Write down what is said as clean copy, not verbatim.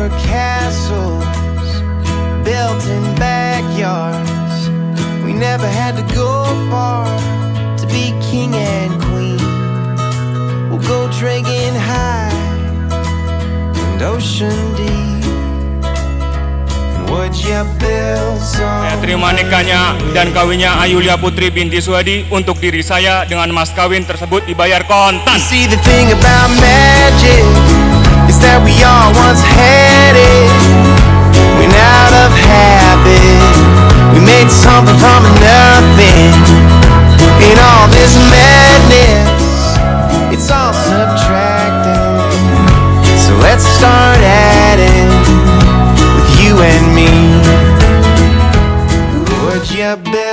were castles built in backyards. We never had to go far to be king and queen. We'll go drinking high and ocean deep. Saya terima nikahnya dan kawinnya Ayu Lia Putri binti Suhadi untuk diri saya dengan mas kawin tersebut dibayar kontan. See the thing about magic is that we all once had it. Went out of habit, we made something from nothing. In all this madness, it's all subtracting. So let's start adding. You and me, would you bet?